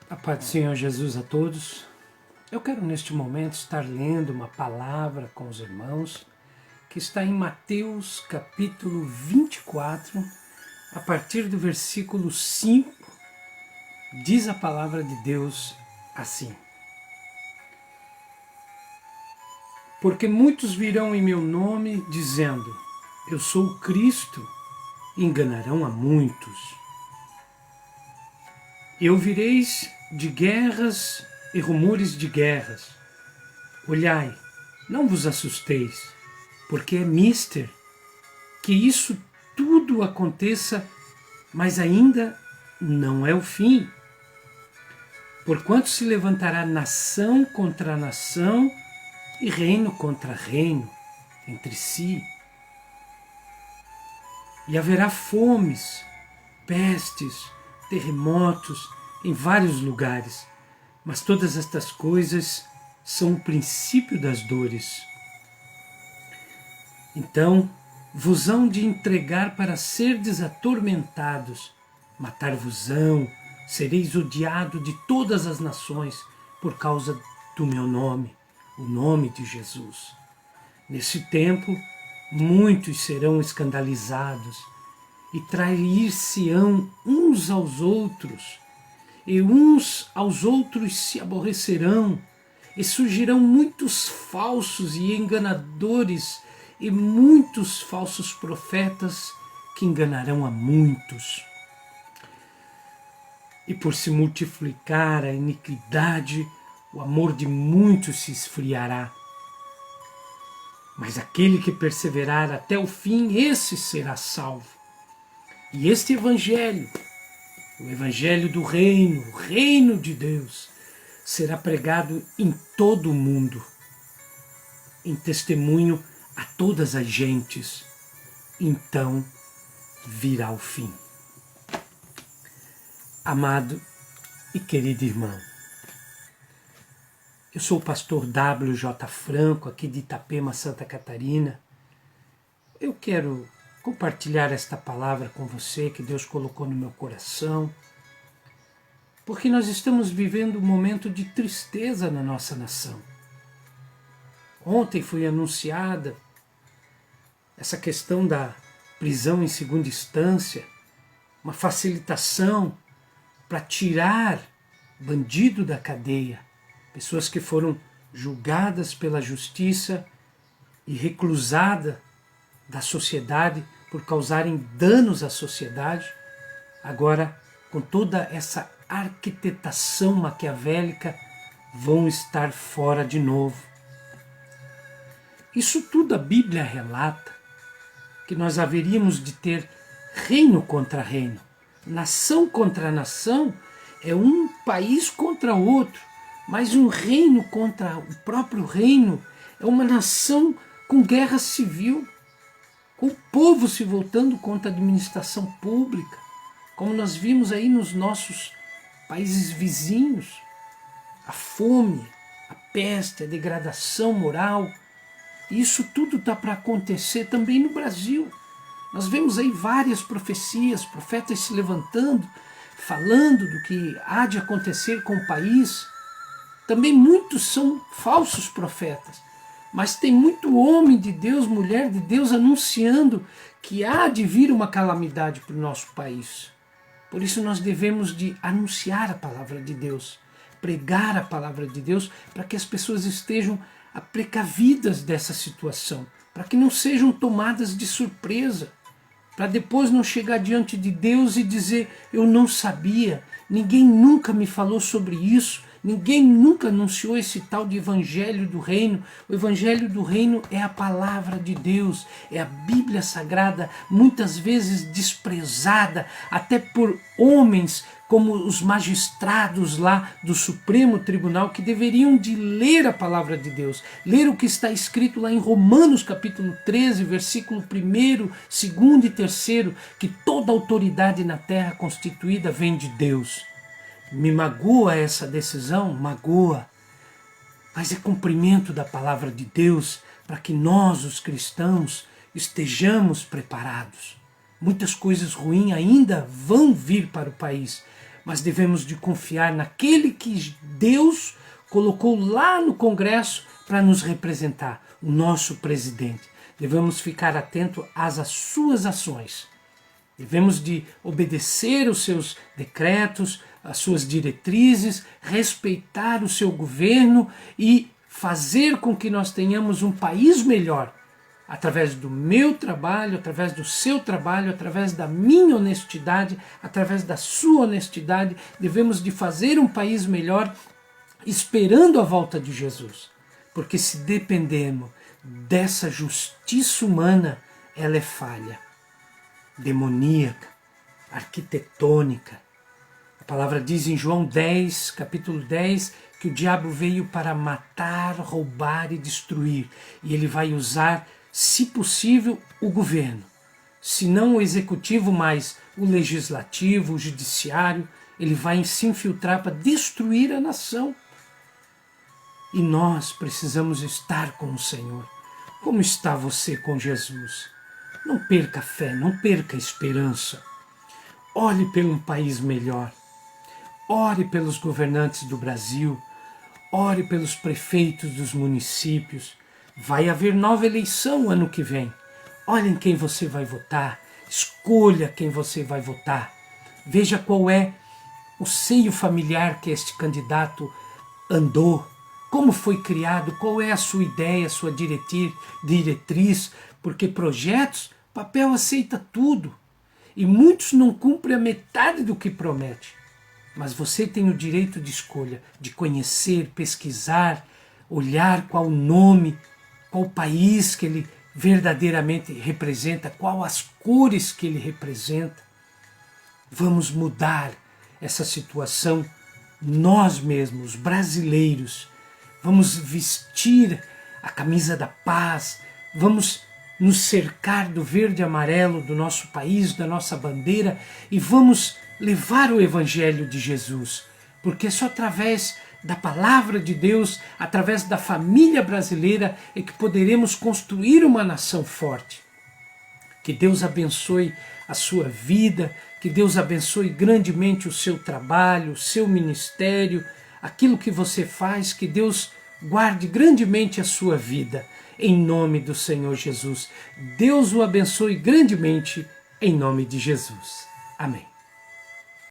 A paz do Senhor Jesus a todos. Eu quero neste momento estar lendo uma palavra com os irmãos que está em Mateus capítulo 24, a partir do versículo 5, diz a palavra de Deus assim: Porque muitos virão em meu nome dizendo, eu sou o Cristo, e enganarão a muitos. E ouvireis de guerras e rumores de guerras. Olhai, não vos assusteis, porque é mister que isso tudo aconteça, mas ainda não é o fim. Porquanto se levantará nação contra nação e reino contra reino entre si. E haverá fomes, pestes, terremotos em vários lugares, mas todas estas coisas são o princípio das dores. Então vos hão de entregar para serdes atormentados, matar-vos-ão, sereis odiado de todas as nações por causa do meu nome, o nome de Jesus. Nesse tempo, muitos serão escandalizados e trair-se-ão uns aos outros, e uns aos outros se aborrecerão, e surgirão muitos falsos e enganadores, e muitos falsos profetas que enganarão a muitos. E por se multiplicar a iniquidade, o amor de muitos se esfriará. Mas aquele que perseverar até o fim, esse será salvo. E este evangelho, o evangelho do reino, o reino de Deus, será pregado em todo o mundo, em testemunho a todas as gentes. Então virá o fim. Amado e querido irmão, eu sou o pastor W.J. Franco, aqui de Itapema, Santa Catarina. Eu quero compartilhar esta palavra com você que Deus colocou no meu coração, porque nós estamos vivendo um momento de tristeza na nossa nação. Ontem foi anunciada essa questão da prisão em segunda instância, uma facilitação para tirar bandido da cadeia, pessoas que foram julgadas pela justiça e reclusadas da sociedade por causarem danos à sociedade, agora com toda essa arquitetação maquiavélica vão estar fora de novo. Isso tudo a Bíblia relata, que nós haveríamos de ter reino contra reino, nação contra nação, é um país contra outro, mas um reino contra o próprio reino, é uma nação com guerra civil, com o povo se voltando contra a administração pública, como nós vimos aí nos nossos países vizinhos, a fome, a peste, a degradação moral. Isso tudo está para acontecer também no Brasil. Nós vemos aí várias profecias, profetas se levantando, falando do que há de acontecer com o país. Também muitos são falsos profetas, mas tem muito homem de Deus, mulher de Deus anunciando que há de vir uma calamidade para o nosso país. Por isso nós devemos de anunciar a palavra de Deus, pregar a palavra de Deus, para que as pessoas estejam precavidas dessa situação, para que não sejam tomadas de surpresa, para depois não chegar diante de Deus e dizer, eu não sabia, ninguém nunca me falou sobre isso, ninguém nunca anunciou esse tal de evangelho do reino. O evangelho do reino é a palavra de Deus, é a Bíblia Sagrada, muitas vezes desprezada até por homens como os magistrados lá do Supremo Tribunal, que deveriam de ler a palavra de Deus, ler o que está escrito lá em Romanos capítulo 13, versículo 1, 2 e 3, que toda autoridade na terra constituída vem de Deus. Me magoa essa decisão? Magoa. Mas é cumprimento da palavra de Deus para que nós, os cristãos, estejamos preparados. Muitas coisas ruins ainda vão vir para o país, mas devemos de confiar naquele que Deus colocou lá no Congresso para nos representar, o nosso presidente. Devemos ficar atentos às suas ações. Devemos de obedecer os seus decretos, as suas diretrizes, respeitar o seu governo e fazer com que nós tenhamos um país melhor, através do meu trabalho, através do seu trabalho, através da minha honestidade, através da sua honestidade. Devemos de fazer um país melhor, esperando a volta de Jesus. Porque se dependermos dessa justiça humana, ela é falha, demoníaca, arquitetônica. A palavra diz em João 10, capítulo 10, que o diabo veio para matar, roubar e destruir. E ele vai usar, se possível, o governo. Se não o executivo, mas o legislativo, o judiciário. Ele vai se infiltrar para destruir a nação. E nós precisamos estar com o Senhor. Como está você com Jesus? Não perca a fé, não perca a esperança. Ore por um país melhor. Ore pelos governantes do Brasil. Ore pelos prefeitos dos municípios. Vai haver nova eleição ano que vem. Olhe em quem você vai votar. Escolha quem você vai votar. Veja qual é o seio familiar que este candidato andou. Como foi criado, qual é a sua ideia, a sua diretriz, porque projetos, papel aceita tudo. E muitos não cumprem a metade do que promete. Mas você tem o direito de escolha, de conhecer, pesquisar, olhar qual o nome, qual o país que ele verdadeiramente representa, qual as cores que ele representa. Vamos mudar essa situação, nós mesmos, brasileiros. Vamos vestir a camisa da paz, vamos nos cercar do verde e amarelo do nosso país, da nossa bandeira, e vamos levar o Evangelho de Jesus, porque é só através da palavra de Deus, através da família brasileira, é que poderemos construir uma nação forte. Que Deus abençoe a sua vida, que Deus abençoe grandemente o seu trabalho, o seu ministério, aquilo que você faz, que Deus guarde grandemente a sua vida, em nome do Senhor Jesus. Deus o abençoe grandemente, em nome de Jesus. Amém.